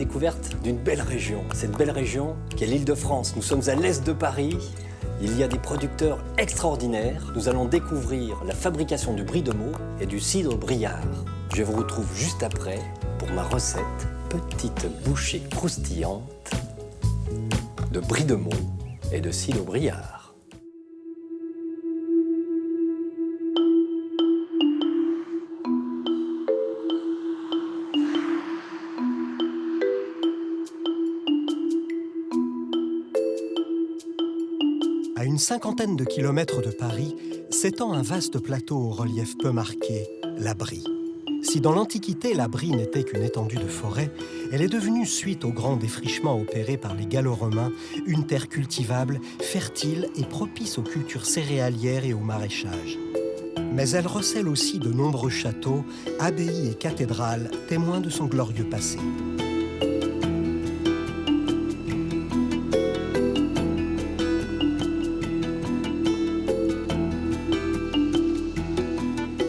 découverte d'une belle région. Cette belle région qui est l'Île-de-France. Nous sommes à l'est de Paris. Il y a des producteurs extraordinaires. Nous allons découvrir la fabrication du brie de Meaux et du cidre Briard. Je vous retrouve juste après pour ma recette petite bouchée croustillante de brie de Meaux et de cidre Briard. À une cinquantaine de kilomètres de Paris s'étend un vaste plateau au relief peu marqué, la Brie. Si dans l'Antiquité, la Brie n'était qu'une étendue de forêt, elle est devenue, suite aux grands défrichements opérés par les Gallo-Romains, une terre cultivable, fertile et propice aux cultures céréalières et au maraîchage. Mais elle recèle aussi de nombreux châteaux, abbayes et cathédrales, témoins de son glorieux passé.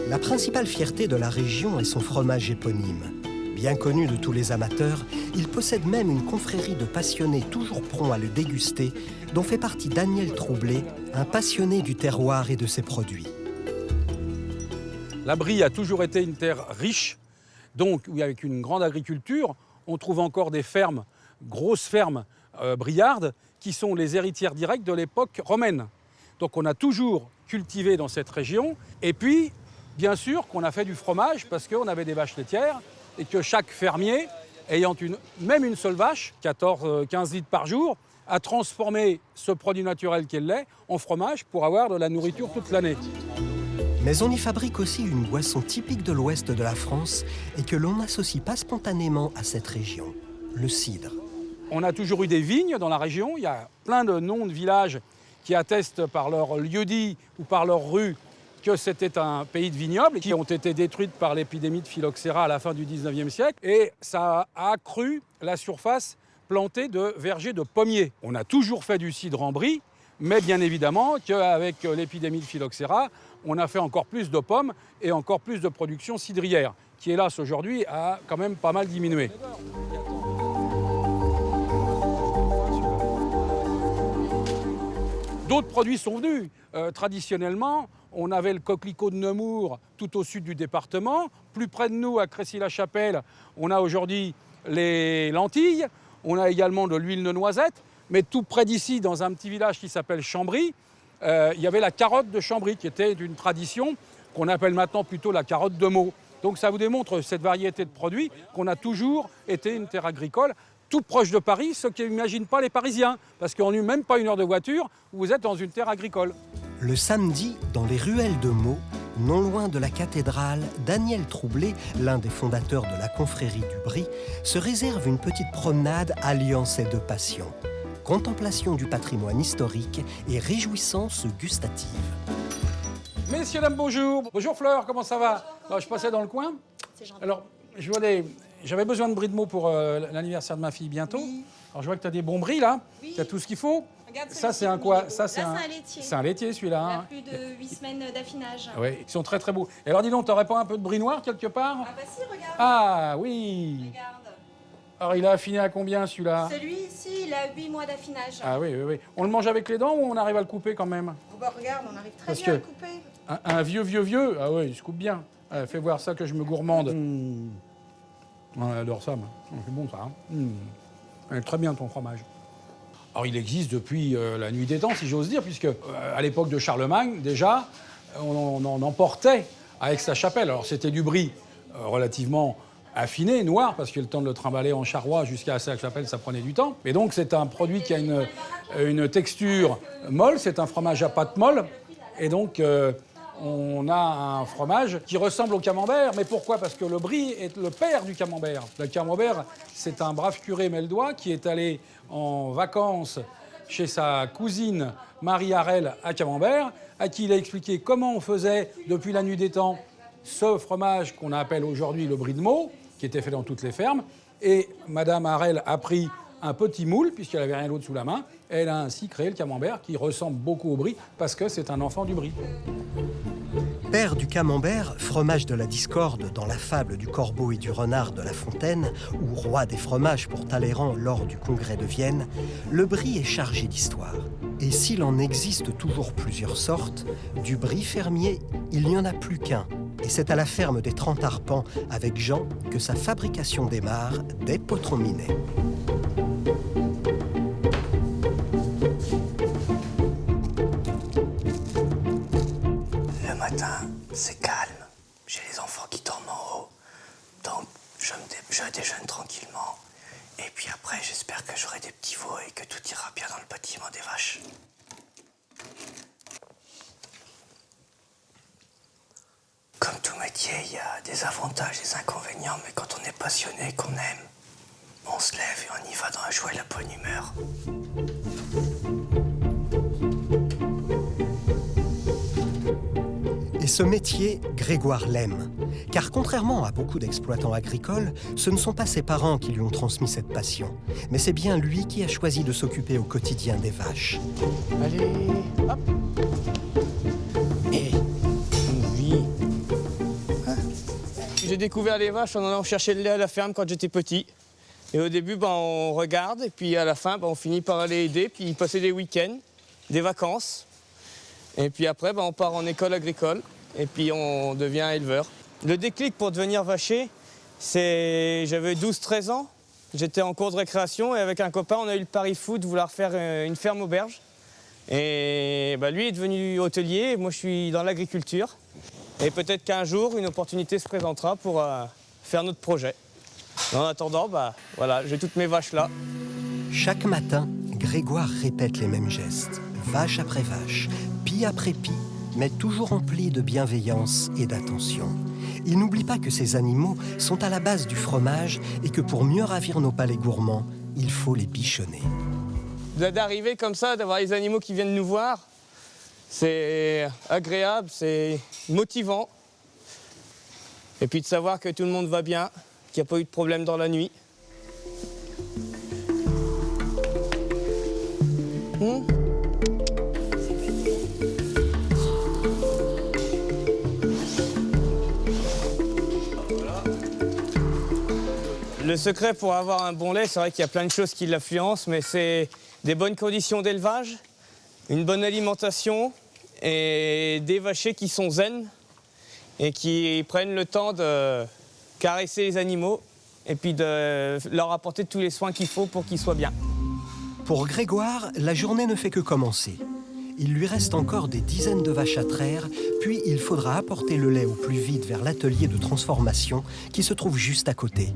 La principale fierté de la région est son fromage éponyme. Bien connu de tous les amateurs, il possède même une confrérie de passionnés toujours prompts à le déguster, dont fait partie Daniel Troublé, un passionné du terroir et de ses produits. La Brie a toujours été une terre riche, donc avec une grande agriculture. On trouve encore des fermes, grosses fermes briardes, qui sont les héritières directes de l'époque romaine. Donc on a toujours cultivé dans cette région. Et puis, bien sûr qu'on a fait du fromage parce qu'on avait des vaches laitières et que chaque fermier, ayant même une seule vache, 14-15 litres par jour, a transformé ce produit naturel qu'est le lait en fromage pour avoir de la nourriture toute l'année. Mais on y fabrique aussi une boisson typique de l'ouest de la France et que l'on n'associe pas spontanément à cette région, le cidre. On a toujours eu des vignes dans la région. Il y a plein de noms de villages qui attestent par leur lieu-dit ou par leur rue que c'était un pays de vignobles qui ont été détruites par l'épidémie de phylloxéra à la fin du 19e siècle. Et ça a accru la surface plantée de vergers de pommiers. On a toujours fait du cidre en Brie, mais bien évidemment qu'avec l'épidémie de phylloxéra, on a fait encore plus de pommes et encore plus de production cidrière, qui hélas aujourd'hui a quand même pas mal diminué. D'autres produits sont venus. Traditionnellement, on avait le coquelicot de Nemours tout au sud du département. Plus près de nous, à Crécy-la-Chapelle, on a aujourd'hui les lentilles. On a également de l'huile de noisette. Mais tout près d'ici, dans un petit village qui s'appelle Chambry, il y avait la carotte de Chambry, qui était d'une tradition qu'on appelle maintenant plutôt la carotte de Meaux. Donc ça vous démontre cette variété de produits, qu'on a toujours été une terre agricole, tout proche de Paris, ce qu'ils n'imaginent pas les Parisiens, parce qu'en même pas une heure de voiture, vous êtes dans une terre agricole. Le samedi, dans les ruelles de Meaux, non loin de la cathédrale, Daniel Troublé, l'un des fondateurs de la confrérie du Brie, se réserve une petite promenade alliant ces deux passions. Contemplation du patrimoine historique et réjouissance gustative. Messieurs, dames, bonjour. Bonjour Fleur, comment ça va? Alors, je passais dans le coin. C'est gentil. Alors, j'avais besoin de brie de Meaux pour l'anniversaire de ma fille bientôt. Oui. Alors, je vois que tu as des bons bris là. Oui. Tu as tout ce qu'il faut. Regarde, Ça, c'est un quoi? Ça, c'est un laitier. C'est un laitier celui-là. Il a Hein. plus de 8 semaines d'affinage. Oui, ils sont très très beaux. Et alors, dis donc, t'aurais pas un peu de brie noir quelque part? Ah bah si, regarde. Ah oui. Regarde. Alors, il a affiné à combien celui-là? Celui-ci, il a 8 mois d'affinage. Ah oui, oui, oui. On le mange avec les dents ou on arrive à le couper quand même? Oh bah regarde, on arrive très Parce bien à que- le couper. Un vieux, ah oui, il se coupe bien. Fais voir ça que je me gourmande. On adore ça, moi. C'est bon ça. Hein. Très bien ton fromage. Alors il existe depuis la nuit des temps, si j'ose dire, puisque à l'époque de Charlemagne, déjà, on en emportait à Aix-la-Chapelle. Alors c'était du brie relativement affiné, noir, parce que le temps de le trimballer en charroi jusqu'à Aix-la-Chapelle, ça prenait du temps. Mais donc c'est un produit qui a une texture molle, c'est un fromage à pâte molle. Et donc on a un fromage qui ressemble au camembert. Mais pourquoi? Parce que le brie est le père du camembert. Le camembert, c'est un brave curé meldois qui est allé en vacances chez sa cousine Marie Harel à Camembert, à qui il a expliqué comment on faisait depuis la nuit des temps ce fromage qu'on appelle aujourd'hui le brie de Meaux, qui était fait dans toutes les fermes. Et Madame Harel a pris un petit moule, puisqu'elle n'avait rien d'autre sous la main. Et elle a ainsi créé le camembert, qui ressemble beaucoup au brie, parce que c'est un enfant du brie. Père du camembert, fromage de la discorde dans la fable du corbeau et du renard de La Fontaine, ou roi des fromages pour Talleyrand lors du congrès de Vienne, le brie est chargé d'histoire. Et s'il en existe toujours plusieurs sortes, du brie fermier, il n'y en a plus qu'un. Et c'est à la ferme des 30 Arpents, avec Jean, que sa fabrication démarre dès Potrominet. Le matin, c'est calme. J'ai les enfants qui dorment en haut. Donc, je déjeune tranquillement. Et puis après, j'espère que j'aurai des petits veaux et que tout ira bien dans le bâtiment des vaches. Comme tout métier, il y a des avantages et des inconvénients, mais quand on est passionné, qu'on aime, on se lève et on y va dans la joie et la bonne humeur. Et ce métier, Grégoire l'aime. Car contrairement à beaucoup d'exploitants agricoles, ce ne sont pas ses parents qui lui ont transmis cette passion. Mais c'est bien lui qui a choisi de s'occuper au quotidien des vaches. Allez, hop. Et oui. Hein. J'ai découvert les vaches en allant chercher le lait à la ferme quand j'étais petit. Et au début, on regarde, et puis à la fin, on finit par aller aider, puis passer des week-ends, des vacances. Et puis après, on part en école agricole, et puis on devient éleveur. Le déclic pour devenir vacher, c'est... J'avais 12-13 ans, j'étais en cours de récréation, et avec un copain, on a eu le pari fou de vouloir faire une ferme auberge. Et lui est devenu hôtelier, et moi je suis dans l'agriculture. Et peut-être qu'un jour, une opportunité se présentera pour faire notre projet. En attendant, voilà, j'ai toutes mes vaches là. Chaque matin, Grégoire répète les mêmes gestes, vache après vache, pie après pie, mais toujours empli de bienveillance et d'attention. Il n'oublie pas que ces animaux sont à la base du fromage et que pour mieux ravir nos palais gourmands, il faut les bichonner. D'arriver comme ça, d'avoir les animaux qui viennent nous voir, c'est agréable, c'est motivant. Et puis de savoir que tout le monde va bien, qu'il n'y a pas eu de problème dans la nuit. Le secret pour avoir un bon lait, c'est vrai qu'il y a plein de choses qui l'influencent, mais c'est des bonnes conditions d'élevage, une bonne alimentation et des vachers qui sont zen et qui prennent le temps de caresser les animaux et puis de leur apporter tous les soins qu'il faut pour qu'ils soient bien. Pour Grégoire, la journée ne fait que commencer. Il lui reste encore des dizaines de vaches à traire, puis il faudra apporter le lait au plus vite vers l'atelier de transformation qui se trouve juste à côté.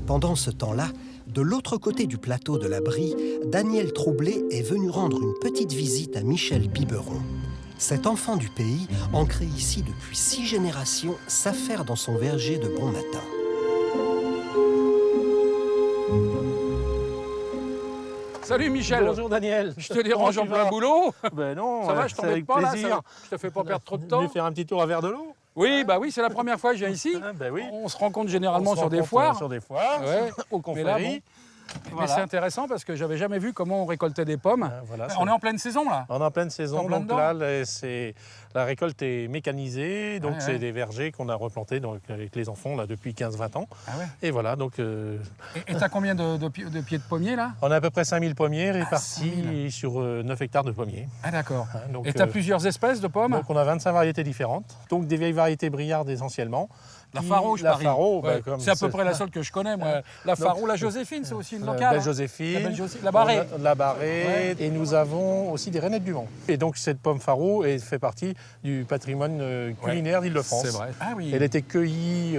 Pendant ce temps-là, de l'autre côté du plateau de la Brie, Daniel Troublé est venu rendre une petite visite à Michel Biberon. Cet enfant du pays, ancré ici depuis 6 générations, s'affaire dans son verger de bon matin. Salut Michel. Bonjour Daniel. Je te dérange en plein boulot. Ben non, Ça va, je c'est t'embête avec pas là, plaisir. je te fais pas perdre trop de Venu temps. faire un petit tour à verre de l'eau. Oui, c'est la première fois que je viens ici. Ben oui. On se rencontre généralement On se sur des rencontre, foires. Sur des foires, Ouais. aux Mais là, confréries. Mais Voilà. c'est intéressant parce que j'avais jamais vu comment on récoltait des pommes. Voilà, On est en pleine saison là. On est en pleine saison, En plein donc dedans. là, la récolte est mécanisée, donc Ouais, c'est ouais. des vergers qu'on a replantés donc, avec les enfants là, depuis 15-20 ans. Ah ouais. Et voilà, donc Et t'as combien de pieds de pommiers là? on a à peu près 5000 pommiers répartis 5000. sur 9 hectares de pommiers. Ah d'accord. Hein, donc, Et t'as plusieurs espèces de pommes? donc on a 25 variétés différentes, donc des vieilles variétés brillardes essentiellement. La Faro, je La parie. Faro, Ouais. comme C'est à peu près la seule que je connais moi. La Faro, la Joséphine, c'est aussi une locale. Belle hein. Joséphine, La Belle Joséphine, la Barrée. La Barrée, Ouais. et nous avons aussi des Rainettes du Mans. Et donc cette pomme Faro fait partie du patrimoine culinaire d'Île-de-France. C'est vrai. Ah oui. Elle était cueillie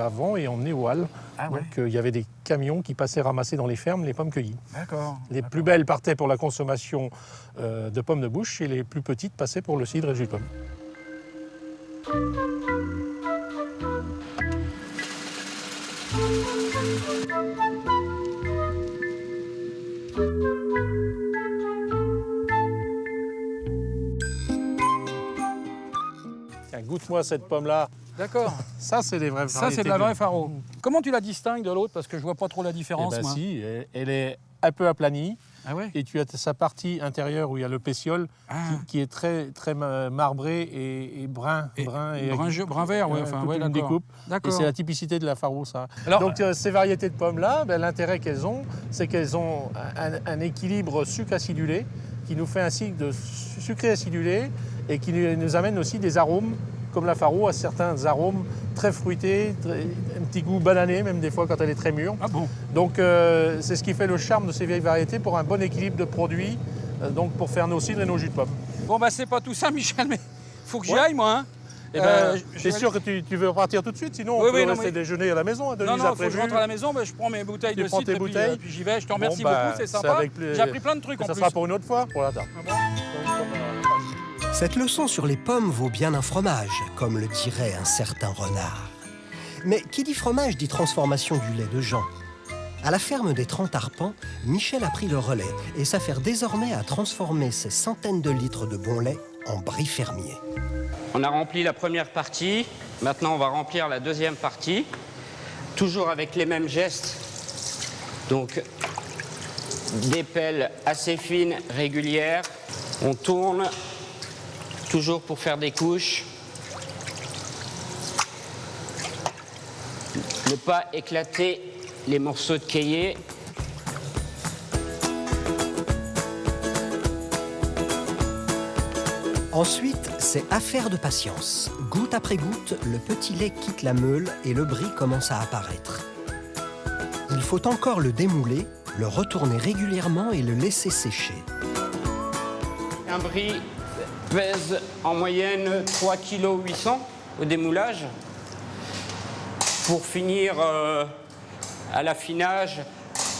avant et emmenée au Halles. Ah ouais. Donc il y avait des camions qui passaient ramasser dans les fermes les pommes cueillies. D'accord. Les plus belles partaient pour la consommation de pommes de bouche et les plus petites passaient pour le cidre et le jus de pomme. Tiens, goûte-moi cette pomme-là. D'accord. Ça, c'est des vraies Ça, variétés. c'est de la de- vraie Faro. Comment tu la distingues de l'autre? Parce que je vois pas trop la Eh différence, ben moi. si, elle est un peu aplanie. Ah ouais. Et tu as sa partie intérieure où il y a le pétiole qui est très, très marbré et brun. Brun vert, ouais. Enfin, toute ouais, une d'accord. découpe. Et D'accord. c'est la typicité de la Faro, ça. Alors, Donc ces variétés de pommes-là, l'intérêt qu'elles ont, c'est qu'elles ont un équilibre sucre-acidulé qui nous fait un cycle de sucré acidulé et qui nous amène aussi des arômes, comme la Faro a certains arômes très fruités, un petit goût banané, même des fois quand elle est très mûre. Ah bon. Donc c'est ce qui fait le charme de ces vieilles variétés pour un bon équilibre de produits, donc pour faire nos cidres et nos jus de pommes. Bon, bah, c'est pas tout ça, Michel, mais faut que j'y aille, moi. Hein. Eh ben, c'est sûr que tu veux partir tout de suite, sinon on peut rester déjeuner à la maison. Non, il faut que je rentre à la maison, je prends mes bouteilles de cidre et puis j'y vais. Je te remercie beaucoup, c'est sympa. J'ai appris plein de trucs en plus. Ça sera pour une autre fois, pour la tarte. Cette leçon sur les pommes vaut bien un fromage, comme le dirait un certain renard. Mais qui dit fromage dit transformation du lait de Jean. À la ferme des 30 arpents, Michel a pris le relais et s'affaire désormais à transformer ces centaines de litres de bon lait en brie fermier. On a rempli la première partie, maintenant on va remplir la deuxième partie, toujours avec les mêmes gestes. Donc des pelles assez fines, régulières, on tourne, toujours pour faire des couches. Ne pas éclater les morceaux de caillé. Ensuite, c'est affaire de patience. Goutte après goutte, le petit lait quitte la meule et le brie commence à apparaître. Il faut encore le démouler, le retourner régulièrement et le laisser sécher. Un brie pèse en moyenne 3,8 kg au démoulage. Pour finir à l'affinage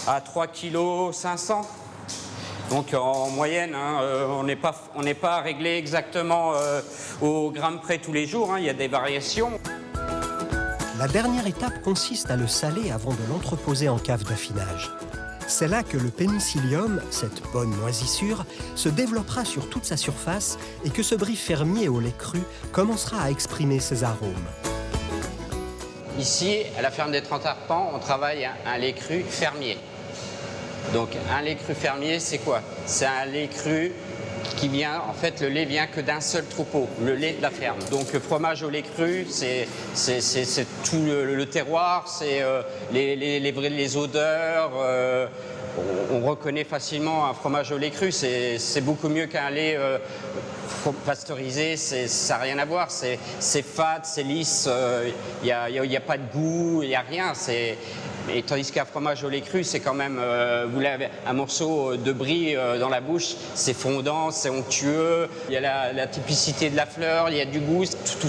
à 3,5 kg. Donc en moyenne, on n'est pas réglé exactement au gramme près tous les jours, il y a des variations. La dernière étape consiste à le saler avant de l'entreposer en cave d'affinage. C'est là que le pénicillium, cette bonne moisissure, se développera sur toute sa surface et que ce brie fermier au lait cru commencera à exprimer ses arômes. Ici, à la ferme des 30 arpents, on travaille un lait cru fermier. Donc un lait cru fermier, c'est quoi? C'est un lait cru qui vient, en fait, le lait vient que d'un seul troupeau, le lait de la ferme. Donc le fromage au lait cru, c'est tout le terroir, c'est les odeurs. On reconnaît facilement un fromage au lait cru, c'est beaucoup mieux qu'un lait pasteurisé, ça n'a rien à voir, c'est fade, c'est lisse, il n'y a pas de goût, il n'y a rien. Et tandis qu'un fromage au lait cru, c'est quand même, vous l'avez un morceau de brie dans la bouche, c'est fondant, c'est onctueux, il y a la typicité de la fleur, il y a du goût,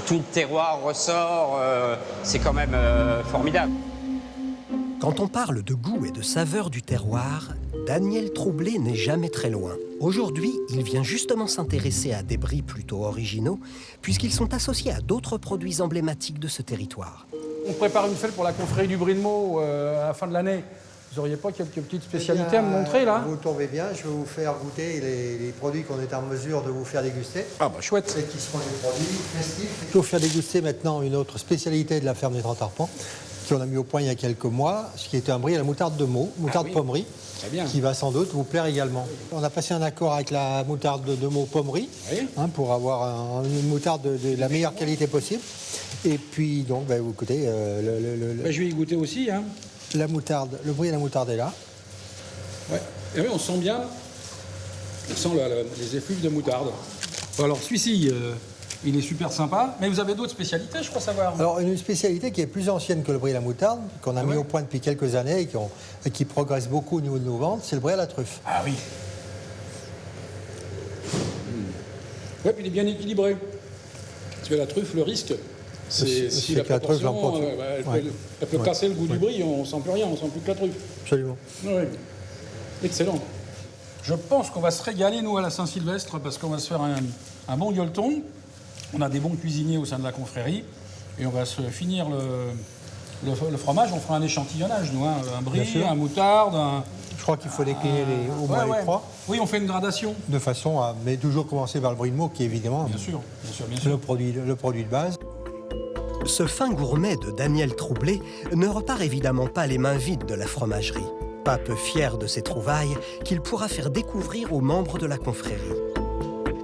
tout le terroir ressort, c'est quand même formidable. Quand on parle de goût et de saveur du terroir, Daniel Troublé n'est jamais très loin. Aujourd'hui, il vient justement s'intéresser à des bries plutôt originaux, puisqu'ils sont associés à d'autres produits emblématiques de ce territoire. On prépare une fête pour la confrérie du Brie de Meaux à la fin de l'année. Vous n'auriez pas quelques petites spécialités à me montrer, là? Vous tombez bien, je vais vous faire goûter les produits qu'on est en mesure de vous faire déguster. Ah bah chouette. Et qui seront des produits festifs. Je vais vous faire déguster maintenant une autre spécialité de la ferme des 30 arpents, qu'on a mis au point il y a quelques mois, ce qui était un brie à la moutarde de Meaux, moutarde pommerie, qui va sans doute vous plaire également. On a passé un accord avec la moutarde de Meaux pommerie, pour avoir une moutarde de la meilleure qualité possible. Et puis donc, vous écoutez, je vais y goûter aussi. La moutarde, le brie à la moutarde est là. Ouais. Et oui, on sent bien. On sent les effluves de moutarde. Alors celui-ci, il est super sympa. Mais vous avez d'autres spécialités, je crois savoir. Alors une spécialité qui est plus ancienne que le brie à la moutarde, qu'on a mis au point depuis quelques années et qui progresse beaucoup au niveau de nos ventes, c'est le brie à la truffe. Ah oui. Ouais, puis il est bien équilibré. Parce que la truffe, le risque, c'est si la proportion, elle peut casser le goût du brie, on ne sent plus rien, on ne sent plus que la truffe. Absolument. Oui. Excellent. Je pense qu'on va se régaler, nous, à la Saint-Sylvestre, parce qu'on va se faire un bon gueuleton. On a des bons cuisiniers au sein de la confrérie. Et on va se finir le fromage. On fera un échantillonnage, nous. Un brie, un moutarde, Je crois qu'il faut décliner au moins les trois. Oui, on fait une gradation. De façon à... Mais toujours commencer par le brie de Meaux, qui est évidemment bien sûr. Le produit de base. Ce fin gourmet de Daniel Troublé ne repart évidemment pas les mains vides de la fromagerie. papa peu fier de ses trouvailles qu'il pourra faire découvrir aux membres de la confrérie.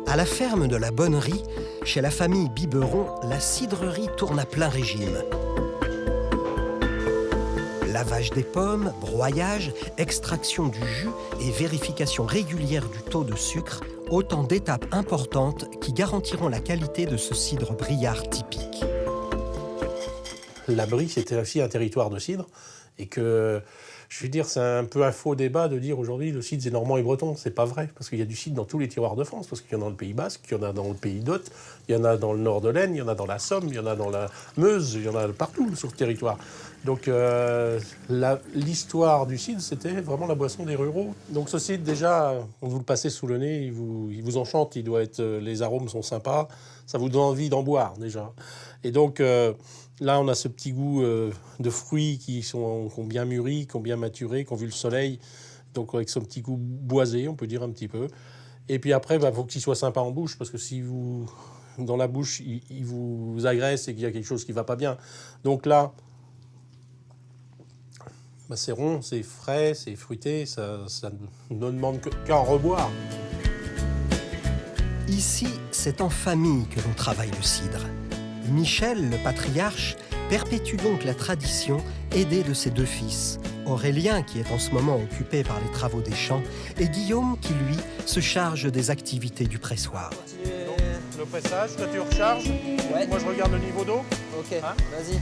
À la ferme de la Bonnerie, chez la famille Biberon, la cidrerie tourne à plein régime. Lavage des pommes, broyage, extraction du jus et vérification régulière du taux de sucre, autant d'étapes importantes qui garantiront la qualité de ce cidre Briard typique. La Brie, c'était aussi un territoire de cidre, et que, je veux dire, c'est un peu un faux débat de dire aujourd'hui le cidre c'est normand et breton. C'est pas vrai, parce qu'il y a du cidre dans tous les terroirs de France, parce qu'il y en a dans le Pays Basque, il y en a dans le Pays d'Hôte, il y en a dans le nord de l'Aisne, il y en a dans la Somme, il y en a dans la Meuse, il y en a partout sur le territoire. Donc l'histoire du cidre, c'était vraiment la boisson des ruraux. Donc ce cidre, déjà, on vous le passez sous le nez, il vous enchante, les arômes sont sympas, ça vous donne envie d'en boire déjà. Et donc là, on a ce petit goût de fruits qui ont bien mûri, qui ont bien maturé, qui ont vu le soleil, donc avec ce petit goût boisé, on peut dire un petit peu. Et puis après, faut qu'il soit sympa en bouche, parce que si dans la bouche, il vous agresse et qu'il y a quelque chose qui ne va pas bien. Donc là, c'est rond, c'est frais, c'est fruité, ça ne demande qu'à en reboire. Ici, c'est en famille que l'on travaille le cidre. Michel, le patriarche, perpétue donc la tradition, aidé de ses deux fils, Aurélien, qui est en ce moment occupé par les travaux des champs, et Guillaume, qui, lui, se charge des activités du pressoir. Le pressage, toi tu recharges, ouais. Moi je regarde le niveau d'eau. Ok, hein, vas-y.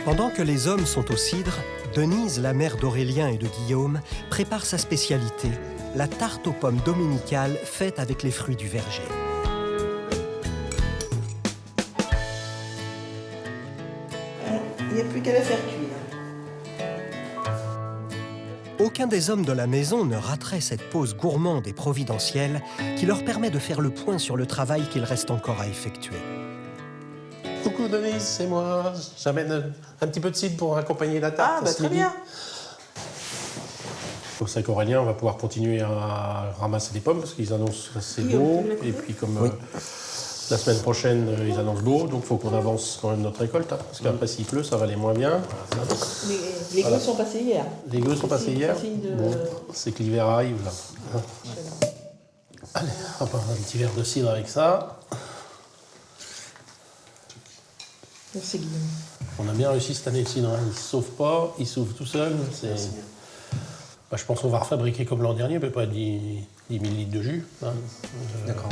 Pendant que les hommes sont au cidre, Denise, la mère d'Aurélien et de Guillaume, prépare sa spécialité, la tarte aux pommes dominicale faite avec les fruits du verger. Il n'y a plus qu'à la faire cuire. Aucun des hommes de la maison ne raterait cette pause gourmande et providentielle qui leur permet de faire le point sur le travail qu'il reste encore à effectuer. Coucou Denise, c'est moi. J'amène un petit peu de cidre pour accompagner la tarte. Ah, très bien. Pour ça qu'Aurélien, on va pouvoir continuer à ramasser des pommes parce qu'ils annoncent assez beau. Et puis comme la semaine prochaine, ils annoncent beau, donc il faut qu'on avance quand même notre récolte. Hein, parce qu'après, s'il pleut, ça va aller moins bien. Les grues sont passées hier. Les grues sont passées hier. Bon, c'est que l'hiver arrive là. Allez, on va prendre un petit verre de cidre avec ça. Merci Guillaume. On a bien réussi cette année le cidre. Hein. Il ne sauve pas, il s'ouvre tout seul. Je pense qu'on va refabriquer comme l'an dernier, à peu près 10 000 litres de jus. Hein. D'accord.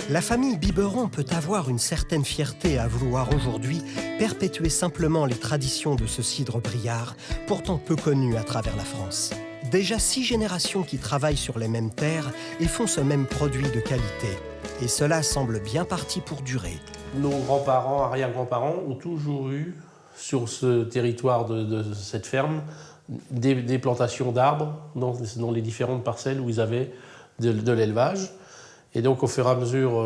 La famille Biberon peut avoir une certaine fierté à vouloir aujourd'hui perpétuer simplement les traditions de ce cidre Briard, pourtant peu connu à travers la France. Déjà 6 générations qui travaillent sur les mêmes terres et font ce même produit de qualité. Et cela semble bien parti pour durer. Nos grands-parents, arrière-grands-parents ont toujours eu, sur ce territoire de cette ferme, des plantations d'arbres dans les différentes parcelles où ils avaient de l'élevage. Et donc, au fur et à mesure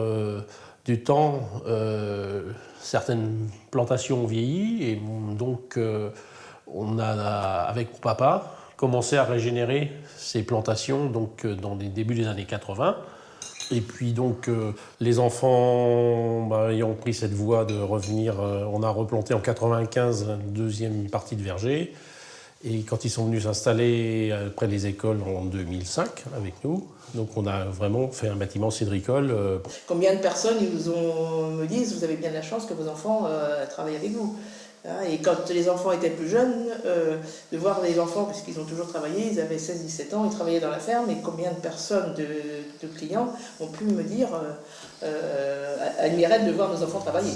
du temps, certaines plantations ont vieilli. Et donc, on a, avec mon papa, commencé à régénérer ces plantations donc, dans les débuts des années 80. Et puis donc, les enfants ayant pris cette voie de revenir, on a replanté en 95 la deuxième partie de verger. Et quand ils sont venus s'installer près des écoles en 2005 avec nous, donc on a vraiment fait un bâtiment cidricole. Combien de personnes me disent, vous avez bien de la chance que vos enfants travaillent avec vous. Et quand les enfants étaient plus jeunes, de voir les enfants, parce qu'ils ont toujours travaillé, ils avaient 16-17 ans, ils travaillaient dans la ferme, et combien de personnes, de clients, ont pu me dire admiraient de voir nos enfants travailler.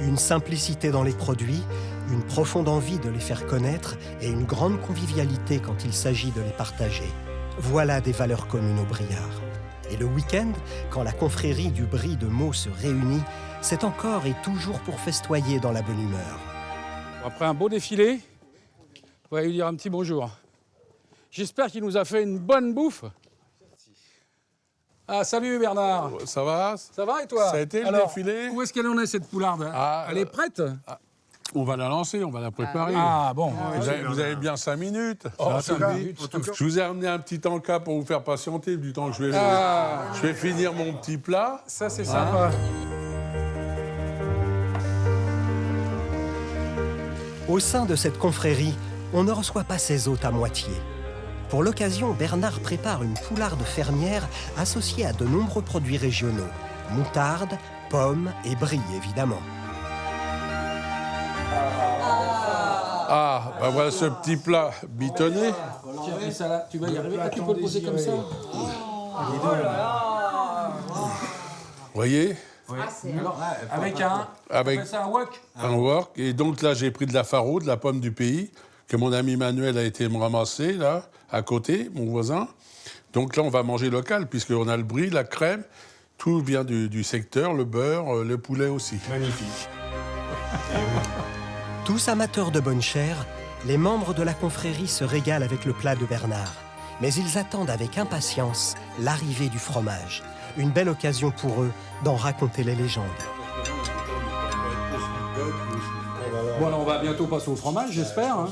Une simplicité dans les produits, une profonde envie de les faire connaître et une grande convivialité quand il s'agit de les partager. Voilà des valeurs communes au Briard. Et le week-end, quand la confrérie du Brie de Meaux se réunit, c'est encore et toujours pour festoyer dans la bonne humeur. Après un beau défilé, on va lui dire un petit bonjour. J'espère qu'il nous a fait une bonne bouffe. Ah, salut Bernard. Ça va? Ça va et toi? Ça a été le Alors, défilé? Où est-ce qu'elle en est cette poularde? Elle est prête? On va la lancer, on va la préparer. Ah bon. Vous avez bien 5 minutes. Oh, Ah, 5 minutes. Je vous ai amené un petit encas pour vous faire patienter du temps que je vais finir mon petit plat. Ça, c'est sympa. Au sein de cette confrérie, on ne reçoit pas ses hôtes à moitié. Pour l'occasion, Bernard prépare une poularde fermière associée à de nombreux produits régionaux. Moutarde, pommes et brie, évidemment. Ah, bah voilà ce petit plat bitonné. Tiens, ça là, tu vas y arriver. Tu peux le poser comme ça. Vous voyez? Alors, avec un wok. Un wok. Et donc là, j'ai pris de la faro, de la pomme du pays, que mon ami Manuel a été me ramasser, là, à côté, mon voisin. Donc là, on va manger local, puisqu'on a le brie, la crème, tout vient du secteur, le beurre, le poulet aussi. Magnifique. Tous amateurs de bonne chair, les membres de la confrérie se régalent avec le plat de Bernard. Mais ils attendent avec impatience l'arrivée du fromage. Une belle occasion pour eux d'en raconter les légendes. Bon, alors on va bientôt passer au fromage, j'espère. Hein.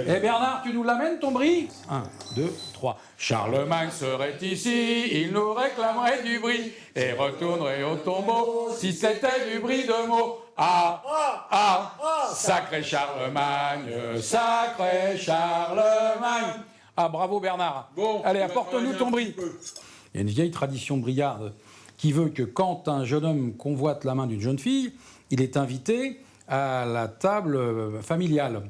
Et Bernard, tu nous l'amènes, ton brie? 1, 2, 3. Charlemagne serait ici, il nous réclamerait du brie et retournerait au tombeau si c'était du brie de Meaux. Ah, ah, sacré Charlemagne, sacré Charlemagne. Ah, bravo Bernard. Bon, allez, apporte-nous ton brie. Il y a une vieille tradition briarde qui veut que quand un jeune homme convoite la main d'une jeune fille, il est invité à la table familiale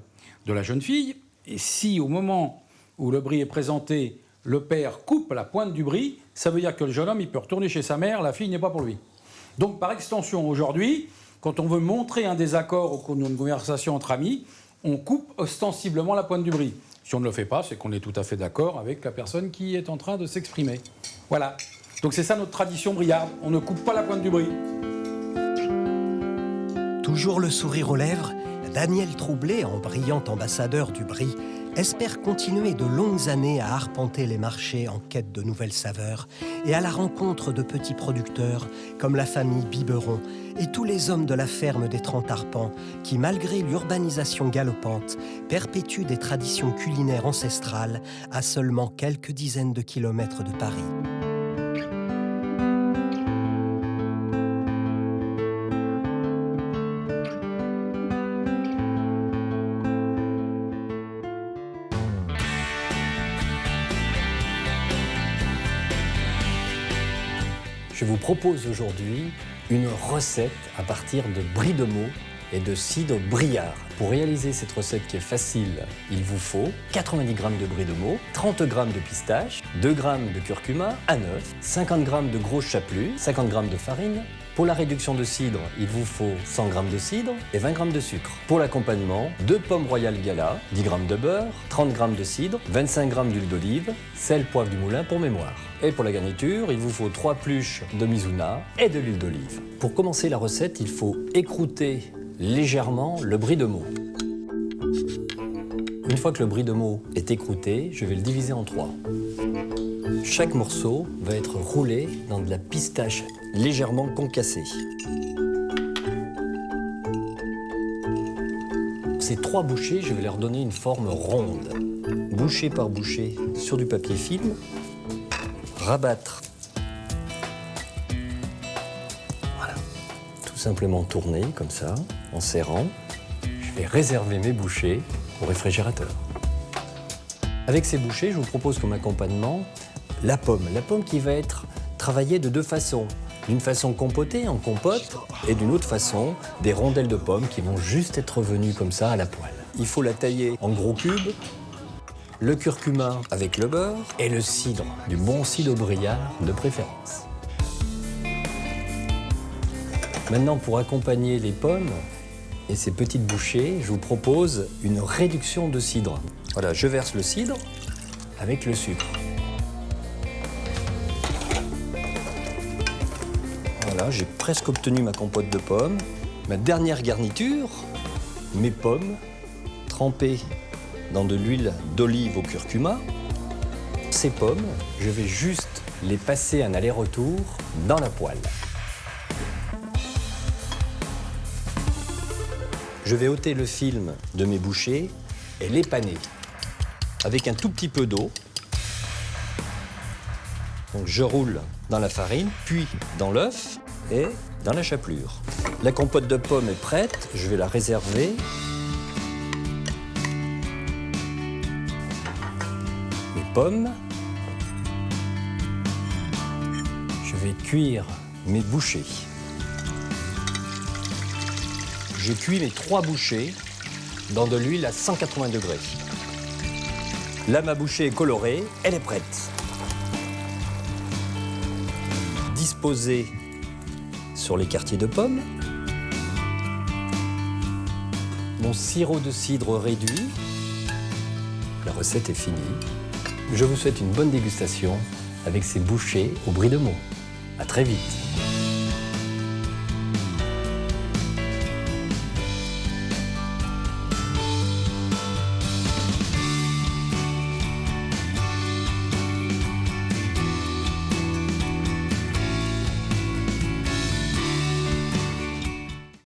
de la jeune fille. Et si au moment où le brie est présenté, le père coupe la pointe du brie, ça veut dire que le jeune homme il peut retourner chez sa mère, la fille n'est pas pour lui. Donc par extension, aujourd'hui, quand on veut montrer un désaccord au cours d'une conversation entre amis, on coupe ostensiblement la pointe du brie. Si on ne le fait pas, c'est qu'on est tout à fait d'accord avec la personne qui est en train de s'exprimer. Voilà. Donc c'est ça notre tradition briarde, on ne coupe pas la pointe du brie. Toujours le sourire aux lèvres, Daniel Troublé, en brillant ambassadeur du brie, espère continuer de longues années à arpenter les marchés en quête de nouvelles saveurs et à la rencontre de petits producteurs comme la famille Biberon et tous les hommes de la ferme des 30 Arpents qui, malgré l'urbanisation galopante, perpétuent des traditions culinaires ancestrales à seulement quelques dizaines de kilomètres de Paris. Je vous propose aujourd'hui une recette à partir de brie de Meaux et de cidre briard. Pour réaliser cette recette qui est facile, il vous faut 90 g de brie de Meaux, 30 g de pistache, 2 g de curcuma à neuf, 50 g de gros chapelus, 50 g de farine. Pour la réduction de cidre, il vous faut 100 g de cidre et 20 g de sucre. Pour l'accompagnement, 2 pommes royales gala, 10 g de beurre, 30 g de cidre, 25 g d'huile d'olive, sel, poivre du moulin pour mémoire. Et pour la garniture, il vous faut 3 pluches de mizuna et de l'huile d'olive. Pour commencer la recette, il faut écrouter légèrement le brie de Meaux. Une fois que le brie de Meaux est écrouté, je vais le diviser en 3. Chaque morceau va être roulé dans de la pistache légèrement concassée. Ces 3 bouchées, je vais leur donner une forme ronde. Bouchée par bouchée sur du papier film, rabattre. Voilà. Tout simplement tourner comme ça, en serrant. Je vais réserver mes bouchées au réfrigérateur. Avec ces bouchées, je vous propose comme accompagnement la pomme. La pomme qui va être travaillée de 2 façons. D'une façon compotée, en compote, et d'une autre façon, des rondelles de pommes qui vont juste être venues comme ça à la poêle. Il faut la tailler en gros cubes, le curcuma avec le beurre et le cidre, du bon cidre briard de préférence. Maintenant, pour accompagner les pommes et ces petites bouchées, je vous propose une réduction de cidre. Voilà, je verse le cidre avec le sucre. Voilà, j'ai presque obtenu ma compote de pommes. Ma dernière garniture, mes pommes trempées dans de l'huile d'olive au curcuma. Ces pommes, je vais juste les passer un aller-retour dans la poêle. Je vais ôter le film de mes bouchées et les paner avec un tout petit peu d'eau. Donc je roule dans la farine, puis dans l'œuf et dans la chapelure. La compote de pommes est prête, je vais la réserver. Les pommes. Je vais cuire mes bouchées. Je cuis mes 3 bouchées dans de l'huile à 180 degrés. Là, ma bouchée est colorée, elle est prête. Disposée sur les quartiers de pommes. Mon sirop de cidre réduit. La recette est finie. Je vous souhaite une bonne dégustation avec ces bouchées au brie de Meaux. À très vite.